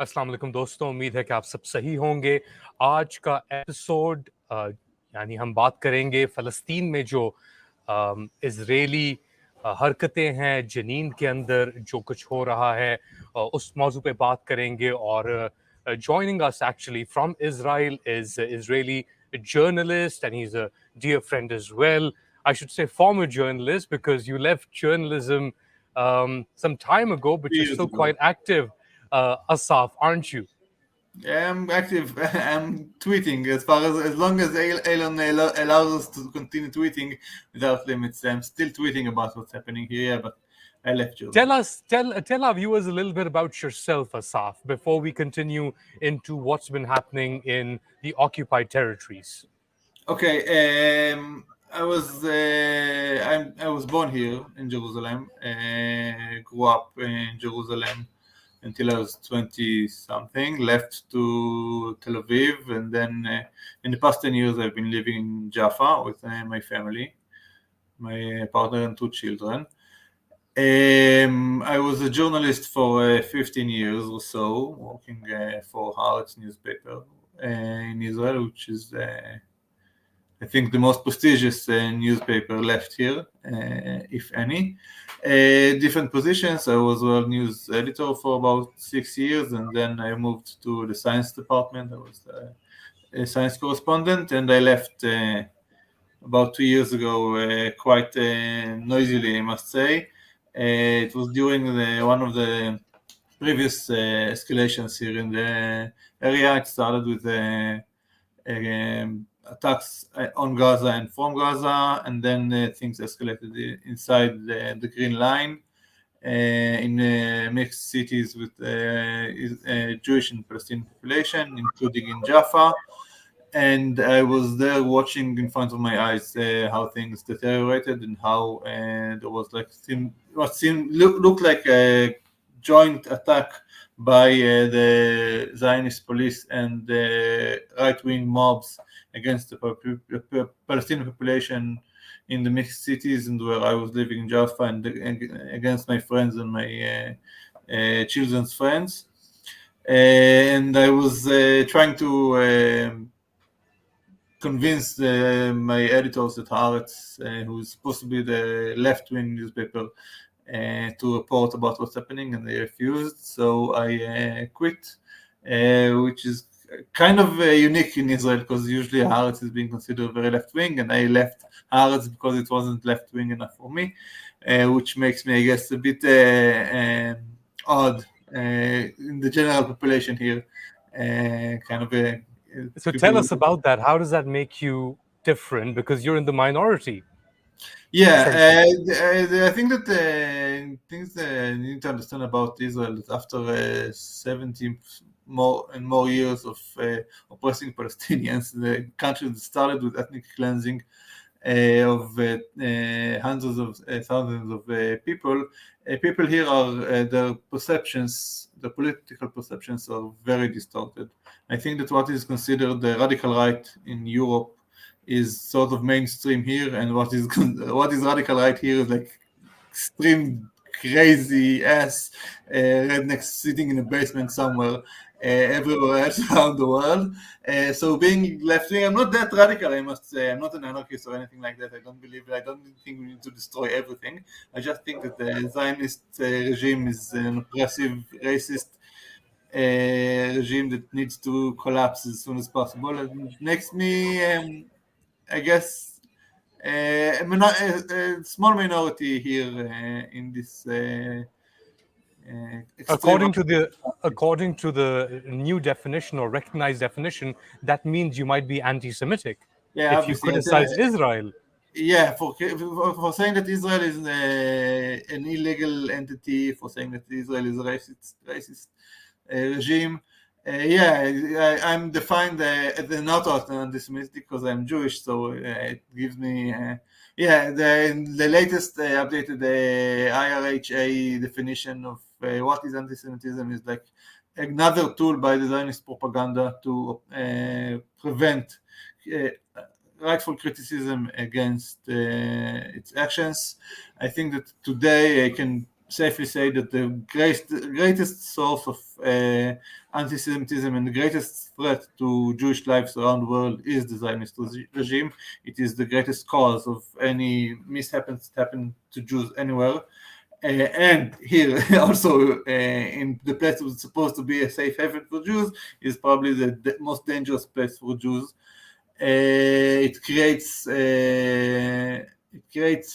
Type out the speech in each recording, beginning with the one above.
अस्सलाम वालेकुम दोस्तों, उम्मीद है कि आप सब सही होंगे। आज का एपिसोड यानी हम बात करेंगे फ़लस्तीन में जो इज़राइली हरकतें हैं, जनीन के अंदर जो कुछ हो रहा है, उस मौजू पे बात करेंगे। और joining us actually from Israel is Israeli journalist, and he's a dear friend as well. I should say former journalist, because you left journalism some time ago, but you're Years still ago. quite active, Asaf, aren't you? Yeah, I'm active. I'm tweeting as long as Elon allows us to continue tweeting without limits. I'm still tweeting about what's happening here, yeah, but I left Tell journalism. us, tell our viewers a little bit about yourself, Asaf, before we continue into what's been happening in the occupied territories. Okay, I was born here in Jerusalem. Grew up in Jerusalem until I was 20 something. Left to Tel Aviv, and then in the past 10 years I've been living in Jaffa with my family, my partner and two children. I was a journalist for 15 years or so, working for Haaretz newspaper in Israel, which is I think the most prestigious newspaper left here, if any. Different positions. I was world news editor for about 6 years, and then I moved to the science department. I was a science correspondent, and I left about 2 years ago, quite noisily, I must say. It was during one of the previous escalations here in the area. It started with attacks on Gaza and from Gaza, and then things escalated inside the Green Line in mixed cities with Jewish and Palestinian population, including in Jaffa. And I was there watching in front of my eyes how things deteriorated and how there was like what seemed looked like a joint attack by the Zionist police and the right-wing mobs against the Palestinian population in the mixed cities and where I was living in Jaffa, and against my friends and my children's friends. And I was trying to convince my editors at Haaretz, who's supposed to be the left-wing newspaper, to report about what's happening, and they refused. So I quit, which is kind of unique in Israel, because usually Haaretz is being considered very left-wing, and I left Haaretz because it wasn't left-wing enough for me, which makes me, I guess, a bit odd in the general population here. Kind of So tell people. us about that. How does that make you different? Because you're in the minority, essentially. Yeah, I think that things you need to understand about Israel is after 70 more years of oppressing Palestinians, the country that started with ethnic cleansing of hundreds of thousands of people. People here are their perceptions, the political perceptions are very distorted. I think that what is considered the radical right in Europe is sort of mainstream here, and what is radical right here is like extreme crazy ass rednecks sitting in a basement somewhere everywhere else around the world. So being left wing, I'm not that radical, I must say. I'm not an anarchist or anything like that. I don't think we need to destroy everything. I just think that the Zionist regime is an oppressive, racist regime that needs to collapse as soon as possible. And it makes me, I guess, a small minority here in this extreme. According to the new definition or recognized definition, that means you might be anti-Semitic Yeah, if you obviously. criticize Israel. Yeah, for saying that Israel is an illegal entity, for saying that Israel is a racist regime. Yeah, I'm defined as a not anti-Semitic because I'm Jewish, so it gives me. Yeah, the latest updated IRHA definition of what is anti-Semitism is like another tool by the Zionist propaganda to prevent rightful criticism against its actions. I think that today I can safely say that the greatest source of anti-Semitism and the greatest threat to Jewish lives around the world is the Zionist regime. It is the greatest cause of any mishaps that happen to Jews anywhere. And here also in the place that was supposed to be a safe haven for Jews is probably the most dangerous place for Jews. It creates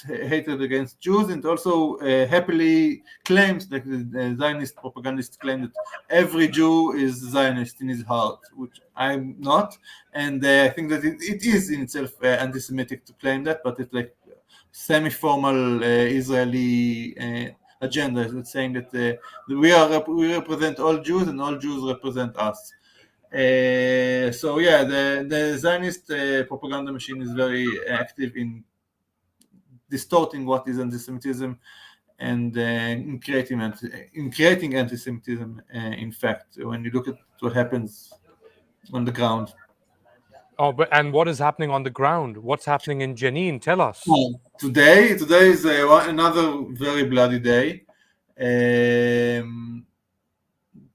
hatred against Jews, and also happily claims, like the Zionist propagandists claim, that every Jew is Zionist in his heart, which I'm not, and I think that it is in itself anti-Semitic to claim that, but it's like semi-formal Israeli agenda that's saying that we represent all Jews and all Jews represent us. So yeah, the Zionist propaganda machine is very active in distorting what is anti-Semitism and in creating anti-Semitism. In fact, when you look at what happens on the ground. Oh, and what is happening on the ground? What's happening in Jenin? Tell us. Today is another very bloody day.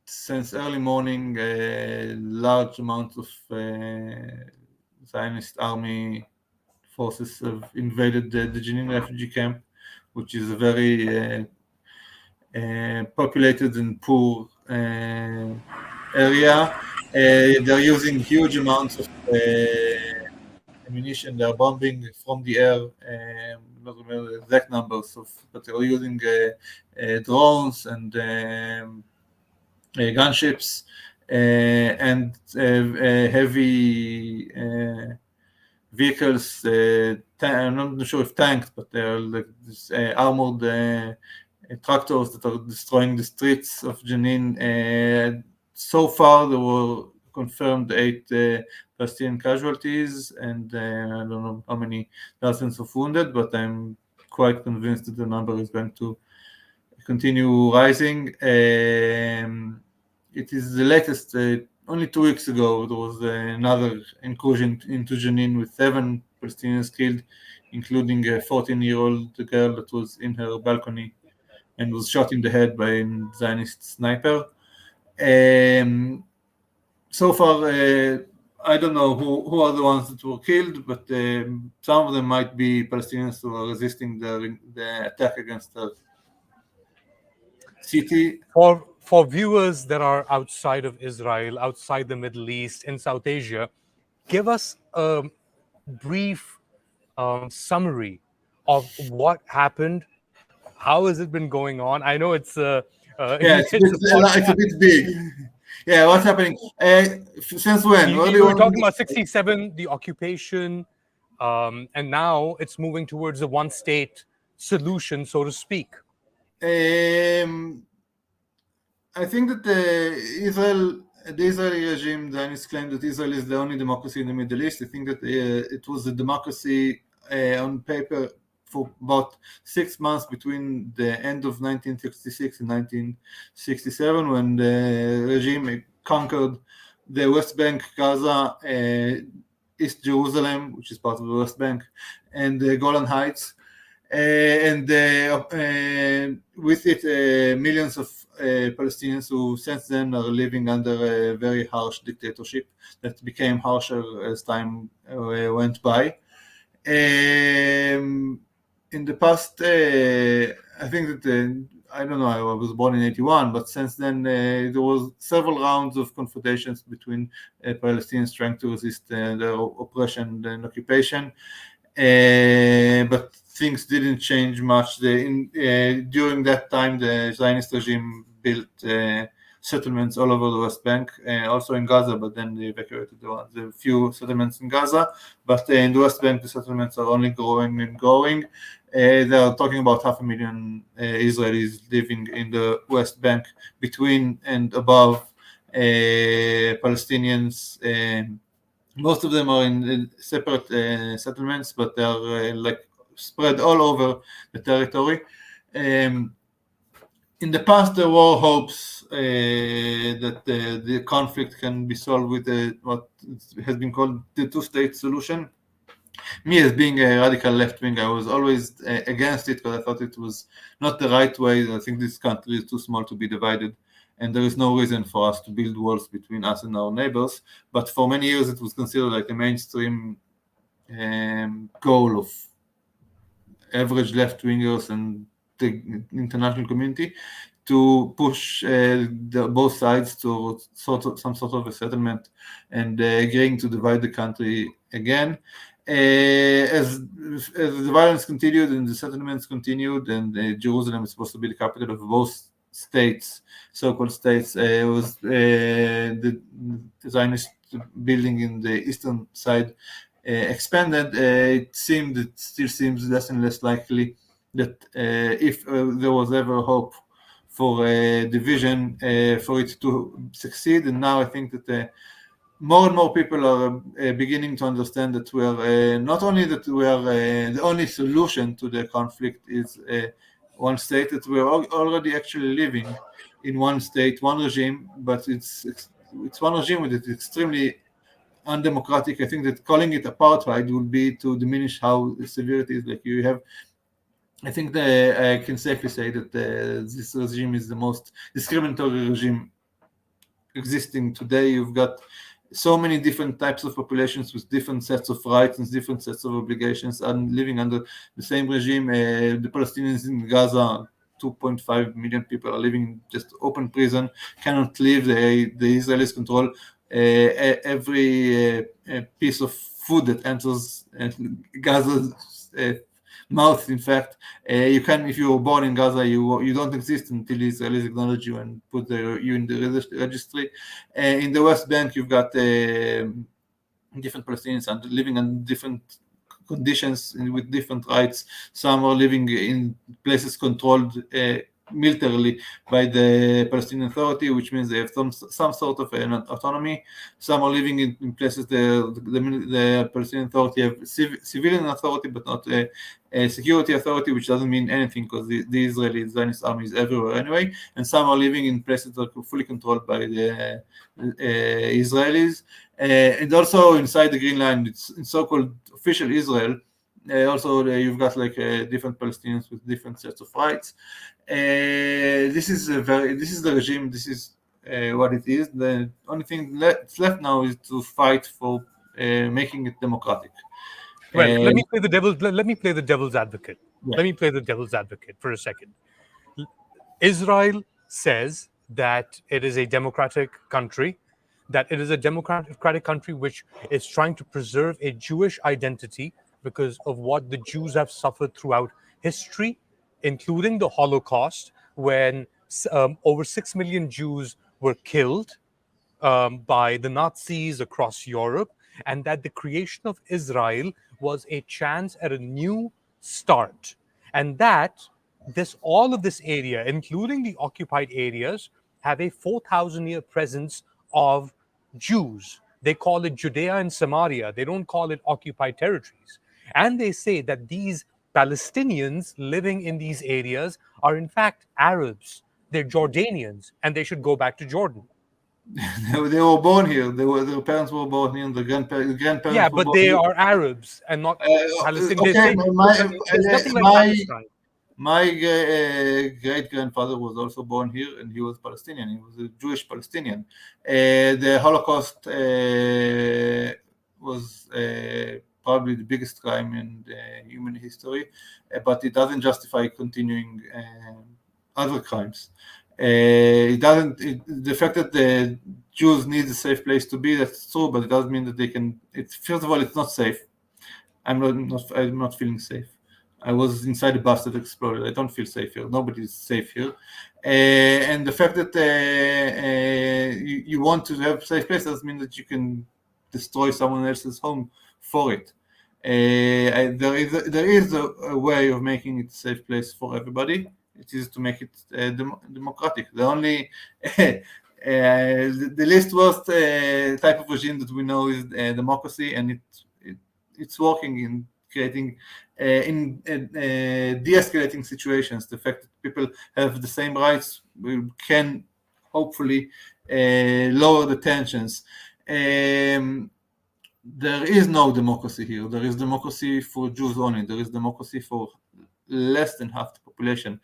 Since early morning, large amounts of Zionist army forces have invaded the Jenin refugee camp, which is a very populated and poor area. They're using huge amounts of ammunition. They're bombing from the air. Not remember the exact numbers but they're using drones and gunships and heavy vehicles. I'm not sure if tanks, but they're like this, armored tractors that are destroying the streets of Jenin. So far, there were confirmed 8 Palestinian casualties, and I don't know how many dozens of wounded, but I'm quite convinced that the number is going to continue rising. It is the latest. Only 2 weeks ago, there was another incursion into Jenin with 7 Palestinians killed, including a 14-year-old girl that was in her balcony and was shot in the head by a Zionist sniper. So far, I don't know who are the ones that were killed, but some of them might be Palestinians who are resisting the attack against the city. For viewers that are outside of Israel, outside the Middle East, in South Asia, give us a brief summary of what happened. How has it been going on? I know it's it's a bit big. Yeah, what's happening? Since when? You were talking about 67, the occupation, and now it's moving towards a one-state solution, so to speak. I think that the Israeli regime, the Zionist claim that Israel is the only democracy in the Middle East. I think that it was a democracy on paper for about 6 months between the end of 1966 and 1967, when the regime conquered the West Bank, Gaza, East Jerusalem, which is part of the West Bank, and the Golan Heights. And with it, millions of Palestinians who since then are living under a very harsh dictatorship that became harsher as time went by. In the past, I think that I don't know, I was born in 81, but since then there was several rounds of confrontations between Palestinians trying to resist their oppression and occupation. But things didn't change much. During that time, the Zionist regime built settlements all over the West Bank, also in Gaza, but then they evacuated the few settlements in Gaza. But in the West Bank, the settlements are only growing and growing. They are talking about 500,000 Israelis living in the West Bank, between and above Palestinians. Most of them are in separate settlements, but they are like spread all over the territory. In the past, there were hopes that the conflict can be solved with what has been called the two-state solution. me as being a radical left wing, I was always against it because I thought it was not the right way. I think this country is too small to be divided, and there is no reason for us to build walls between us and our neighbors. But for many years, it was considered like a mainstream goal of average left-wingers and the international community to push both sides to some sort of a settlement and agreeing to divide the country again. As the violence continued and the settlements continued, and Jerusalem is supposed to be the capital of both states, so-called states, was the Zionist building in the eastern side expanded. It still seems less and less likely that if there was ever hope for a division, for it to succeed. And now I think that more and more people are beginning to understand that we are not only that we are the only solution to the conflict is one state, that we are already actually living in one state, one regime, but it's one regime that is extremely undemocratic. I think that calling it apartheid will be to diminish how severe it is. Like you have, I think that I can safely say that this regime is the most discriminatory regime existing today. You've got so many different types of populations with different sets of rights and different sets of obligations and living under the same regime. The Palestinians in Gaza, 2.5 million people are living in just open prison, cannot leave. The Israelis control every piece of food that enters Gaza's mouth. In fact, you can, if you were born in Gaza, you don't exist until the Israelis acknowledge you and put you in the registry. In the West Bank, you've got different Palestinians living under different conditions with different rights. Some are living in places controlled militarily by the Palestinian Authority, which means they have some sort of an autonomy. Some are living in places the Palestinian Authority have civilian authority, but not a security authority, which doesn't mean anything because the Israeli Zionist army is everywhere anyway. And some are living in places that are fully controlled by the Israelis. And also inside the Green Line, it's in so-called official Israel. Also, you've got like different Palestinians with different sets of rights. This is the regime. This is what it is. The only thing that's left now is to fight for making it democratic. Well, let me play the devil's advocate. Yeah. Let me play the devil's advocate for a second. Israel says that it is a democratic country, that it is a democratic country which is trying to preserve a Jewish identity because of what the Jews have suffered throughout history, including the Holocaust, when over 6 million Jews were killed by the Nazis across Europe, and that the creation of Israel was a chance at a new start. And that all of this area, including the occupied areas, have a 4,000-year presence of Jews. They call it Judea and Samaria. They don't call it occupied territories. And they say that these Palestinians living in these areas are in fact Arabs. They're Jordanians, and they should go back to Jordan. They were born here. Their parents were born here, and the grandparents Yeah, were but born they here. are Arabs and not Palestinian. They Okay, say there's nothing like Palestine. my great grandfather was also born here, and he was Palestinian. He was a Jewish Palestinian. The Holocaust was probably the biggest crime in human history, but it doesn't justify continuing other crimes. It doesn't. The fact that the Jews need a safe place to be, that's true, but it doesn't mean that they can. First of all, it's not safe. I'm not feeling safe. I was inside a bus that exploded. I don't feel safe here. Nobody is safe here. And the fact that you want to have a safe place doesn't mean that you can destroy someone else's home for it. There is a way of making it a safe place for everybody. It is to make it democratic. The only the least worst type of regime that we know is democracy, and it's working in creating de-escalating situations. The fact that people have the same rights can hopefully lower the tensions. there is no democracy here. There is democracy for Jews only. There is democracy for less than half the population.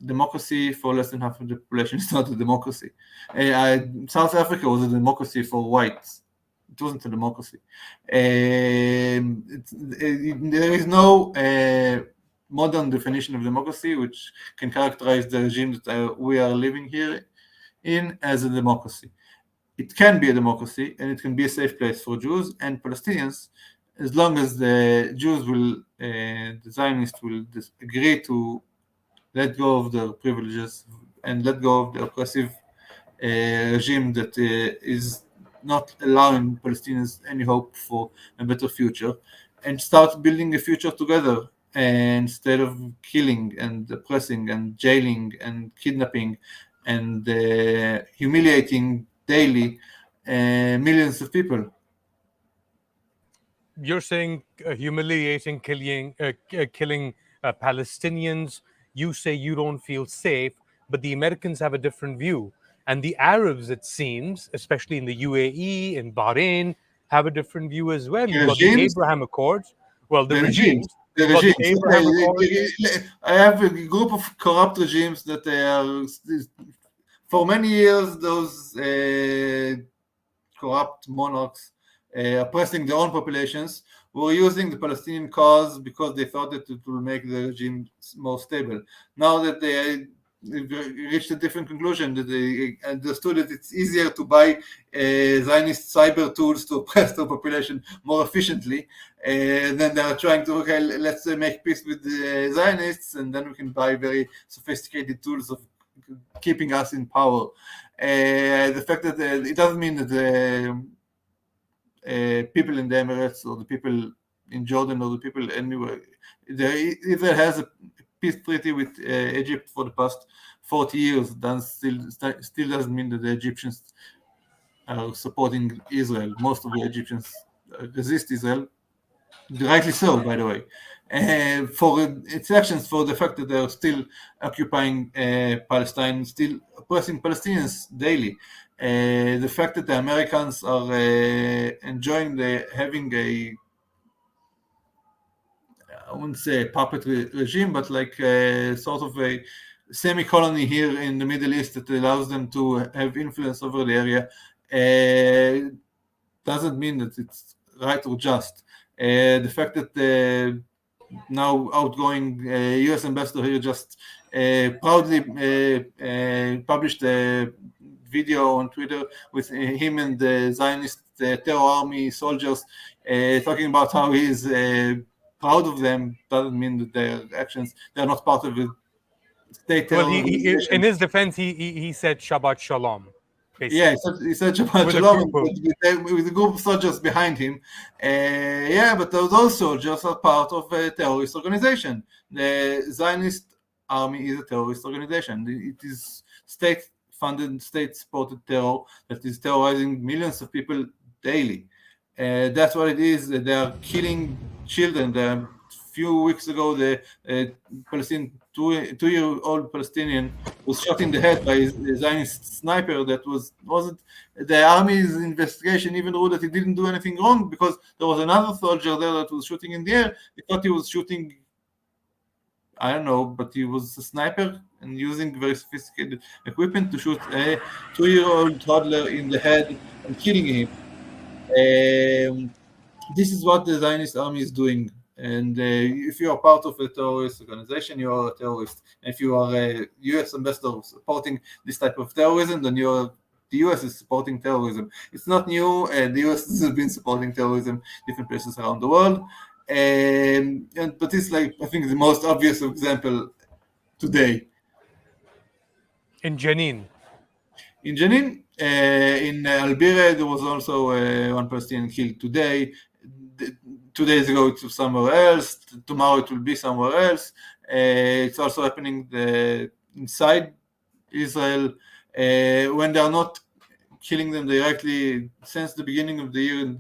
Democracy for less than half of the population is not a democracy. South Africa was a democracy for whites. It wasn't a democracy. There is no modern definition of democracy which can characterize the regime that we are living here in as a democracy. It can be a democracy and it can be a safe place for Jews and Palestinians as long as the Jews will, the Zionists will agree to let go of their privileges and let go of the oppressive regime that is not allowing Palestinians any hope for a better future, and start building a future together instead of killing and oppressing and jailing and kidnapping and humiliating daily millions of people. You're saying humiliating, killing Palestinians. You say you don't feel safe, but the Americans have a different view. And the Arabs, it seems, especially in the UAE, in Bahrain, have a different view as well. You've got the Abraham Accords. Well, the regimes. The You've got the regimes. Abraham Accords. I have a group of corrupt regimes that they are, for many years, those corrupt monarchs oppressing their own populations were using the Palestinian cause because they thought that it will make the regime more stable. Now that they reached a different conclusion, that they understood that it's easier to buy Zionist cyber tools to oppress the population more efficiently, then they are trying to, okay, let's make peace with the Zionists, and then we can buy very sophisticated tools of keeping us in power. The fact that it doesn't mean that the people in the Emirates or the people in Jordan or the people anywhere, Israel has a peace treaty with Egypt for the past 40 years. That still doesn't mean that the Egyptians are supporting Israel. Most of the Egyptians resist Israel, rightly so, by the way, for its actions, for the fact that they are still occupying Palestine, still oppressing Palestinians daily. The fact that the Americans are enjoying having a, I wouldn't say a puppet regime, but like sort of a semi-colony here in the Middle East that allows them to have influence over the area, doesn't mean that it's right or just. The fact that the now outgoing US ambassador here just proudly published a video on Twitter with him and the Zionist terror army soldiers talking about how he's proud of them, doesn't mean that their actions, they're not part of the state terror organization. In his defense, he said Shabbat Shalom. Basically. Yeah, he said Shabbat Shalom with a group of soldiers behind him. Yeah, but those soldiers are part of a terrorist organization. The Zionist army is a terrorist organization. It is state-funded, state-supported terror that is terrorizing millions of people daily. That's what it is. They are killing children. A few weeks ago, the Palestinian two-year-old Palestinian was shot in the head by a Zionist sniper. That wasn't the army's investigation even ruled that he didn't do anything wrong, because there was another soldier there that was shooting in the air. They thought he was shooting, I don't know, but he was a sniper and using very sophisticated equipment to shoot a two-year-old toddler in the head and killing him. This is what the Zionist army is doing. And if you are part of a terrorist organization, you are a terrorist. And if you are a US ambassador supporting this type of terrorism, then the US is supporting terrorism. It's not new. The US has been supporting terrorism in different places around the world. But it's like, I think, the most obvious example today. In Jenin. In Jenin, in Al-Bire, there was also one Palestinian killed today. 2 days ago it was somewhere else. Tomorrow it will be somewhere else. It's also happening inside Israel when they are not killing them directly. Since the beginning of the year,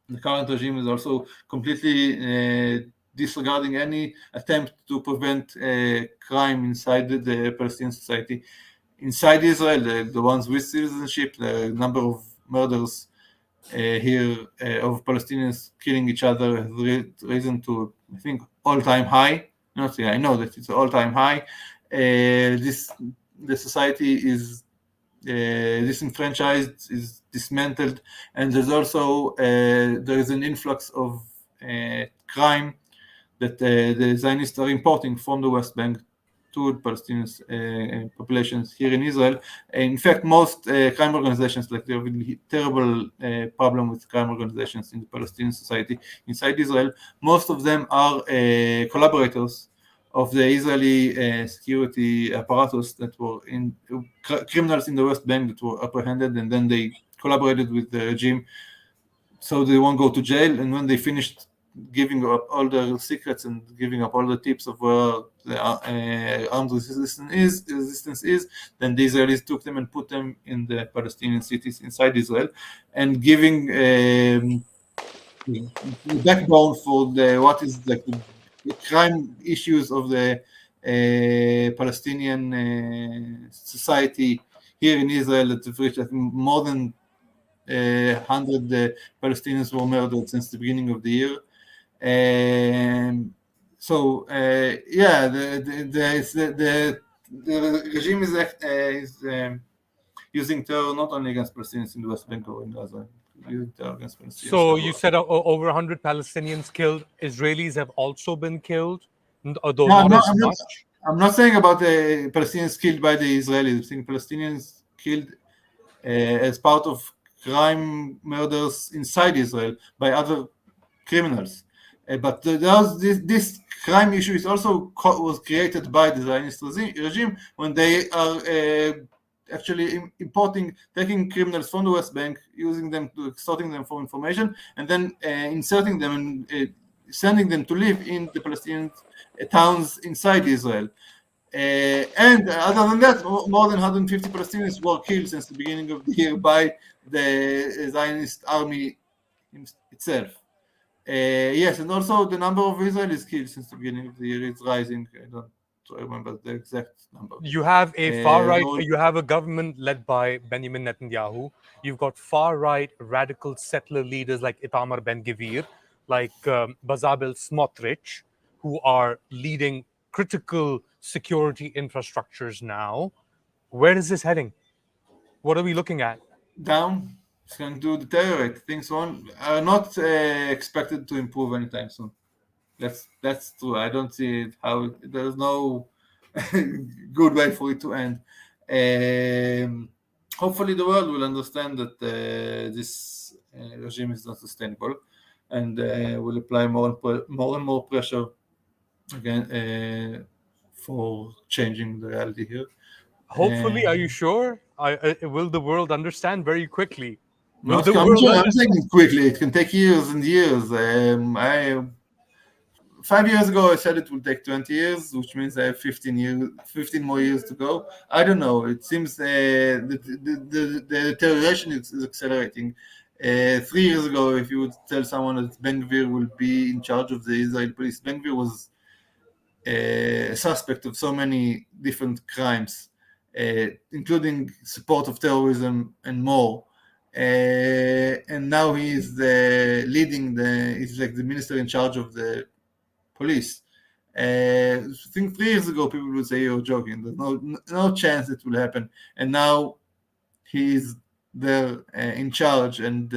the current regime is also completely disregarding any attempt to prevent crime inside the Palestinian society. Inside Israel, the ones with citizenship, the number of murders here of Palestinians killing each other has risen to, I think, all-time high. I know that it's all-time high. The society is disenfranchised, is dismantled, and there's also there is an influx of crime that the Zionists are importing from the West Bank to the Palestinian populations here in Israel. In fact, most crime organizations, like there have been terrible problem with crime organizations in the Palestinian society inside Israel, most of them are collaborators of the Israeli security apparatus that were criminals in the West Bank that were apprehended, and then they collaborated with the regime so they won't go to jail. And when they finished giving up all their secrets and giving up all the tips of where the armed resistance is, then the Israelis took them and put them in the Palestinian cities inside Israel, and giving the backbone for what is like the crime issues of the Palestinian society here in Israel, at which I think more than 100 Palestinians were murdered since the beginning of the year. So yeah, the regime is using terror not only against Palestinians in the West Bank or in Gaza, using terror against Palestinians. So you said over 100 Palestinians killed. Israelis have also been killed, although not as much. I'm not saying about the Palestinians killed by the Israelis. I'm saying Palestinians killed as part of crime murders inside Israel by other criminals. But this crime issue is also was created by the Zionist regime when they are actually taking criminals from the West Bank, using them, extorting them for information, and then inserting them and sending them to live in the Palestinian towns inside Israel. And other than that, more than 150 Palestinians were killed since the beginning of the year by the Zionist army itself. Yes, and also the number of Israelis killed since the beginning of the year is rising. I don't remember the exact number. You have a far right, you have a government led by Benjamin Netanyahu. You've got far right radical settler leaders like Itamar Ben-Gvir, like Bezalel Smotrich, who are leading critical security infrastructures now. Where is this heading? What are we looking at? Down. It's going to deteriorate. Things are not expected to improve anytime soon. That's true. I don't see how there's no good way for it to end. Hopefully, the world will understand that this regime is not sustainable, and will apply more and more pressure again for changing the reality here. Hopefully, are you sure? Will the world understand very quickly? I'm saying it quickly. It can take years and years. 5 years ago, I said it will take 20 years, which means I have 15 more years to go. I don't know. It seems the deterioration is accelerating. 3 years ago, if you would tell someone that Ben-Gvir will be in charge of the Israeli police, Ben-Gvir was a suspect of so many different crimes, including support of terrorism and more. And now he is he's like the minister in charge of the police. I think 3 years ago people would say you're joking. There's no chance it will happen. And now he is there in charge, and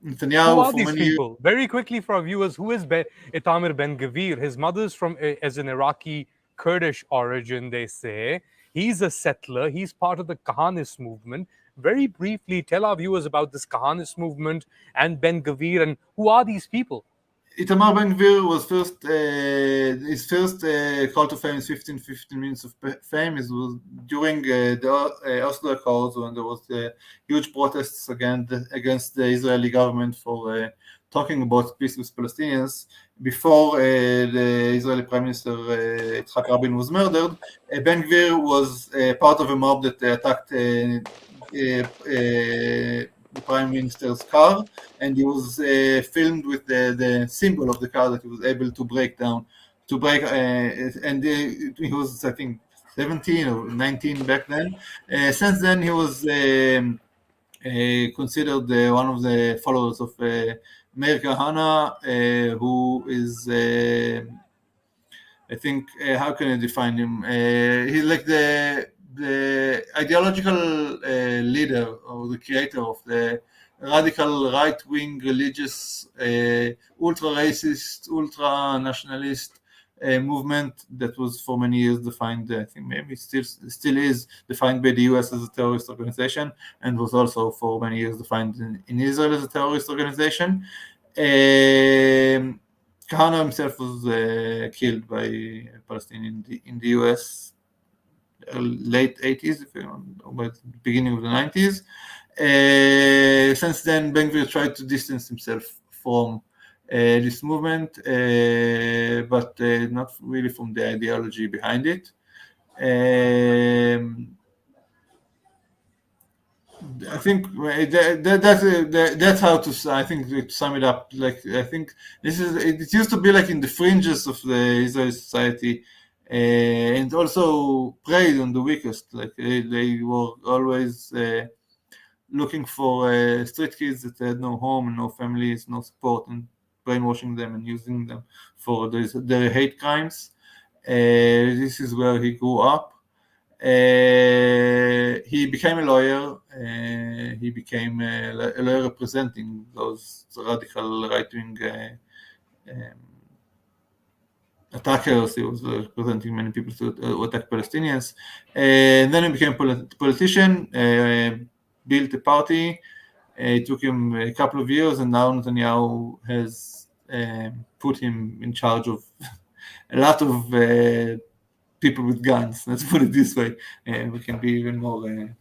Netanyahu. Who are these people? Very quickly for our viewers, who is Itamar Ben-Gvir? His mother's from as an Iraqi Kurdish origin, they say. He's a settler. He's part of the Kahanist movement. Very briefly, tell our viewers about this Kahanist movement and Ben-Gvir, and who are these people? Itamar Ben-Gvir was his first call to fame is 15 minutes of fame. It was during the Oslo Accords, when there was huge protests against the Israeli government for talking about peace with Palestinians. Before the Israeli Prime Minister Yitzhak Rabin was murdered, Ben-Gvir was part of a mob that attacked the Prime Minister's car, and he was filmed with the symbol of the car that he was able to break, and he was, I think, 17 or 19 back then. Since then, he was considered one of the followers of Meir Kahana, who is, I think, how can I define him? He's like the ideological leader or the creator of the radical right-wing religious, ultra-racist, ultra-nationalist movement that was for many years defined, I think maybe still is defined by the US as a terrorist organization, and was also for many years defined in Israel as a terrorist organization. Kahana himself was killed by Palestinians in the US late 80s, or beginning of the 90s. Since then, Ben-Gvir tried to distance himself from this movement, but not really from the ideology behind it. I think that's how to. I think to sum it up, like I think this is. It used to be like in the fringes of the Israeli society, and also preyed on the weakest. Like they were always looking for street kids that had no home and no families, no support, and brainwashing them and using them for their hate crimes. This is where he grew up. He became a lawyer. He became a lawyer representing those radical right-wing attackers. He was representing many people who attack Palestinians. And then he became a politician, built a party. It took him a couple of years, and now Netanyahu has put him in charge of a lot of people with guns. Let's put it this way. We can be even more.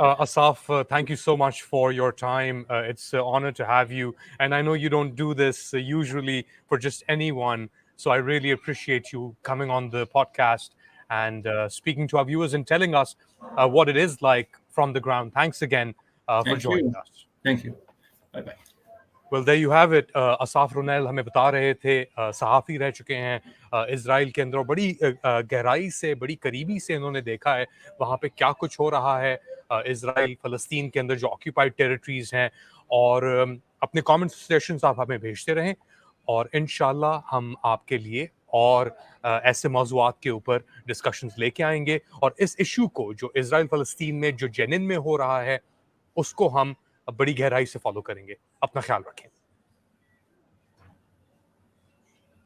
Asaf, thank you so much for your time. It's an honor to have you. And I know you don't do this usually for just anyone. So I really appreciate you coming on the podcast and speaking to our viewers and telling us what it is like from the ground. Thanks again for joining us. Thank you. Bye-bye. Well, there you have it. Asaf रुनैल हमें बता रहे थे, सहाफ़ी रह चुके हैं Israel के अंदर, बड़ी गहराई से, बड़ी करीबी से इन्होंने देखा है वहाँ पे क्या कुछ हो रहा है इज़राइल फ़लस्तीन के अंदर जो ऑक्यूपाइड टेरिटरीज़ हैं। और अपने कमेंट सजेशंस आप हमें भेजते रहें और इंशाल्लाह हम आपके लिए और ऐसे मौज़ूआत के ऊपर डिस्कशंस लेके आएंगे और इस इशू को जो इज़राइल फ़लस्तीन में जो जेनिन में हो रहा है उसको हम बड़ी गहराई से फॉलो करेंगे। अपना ख्याल रखें।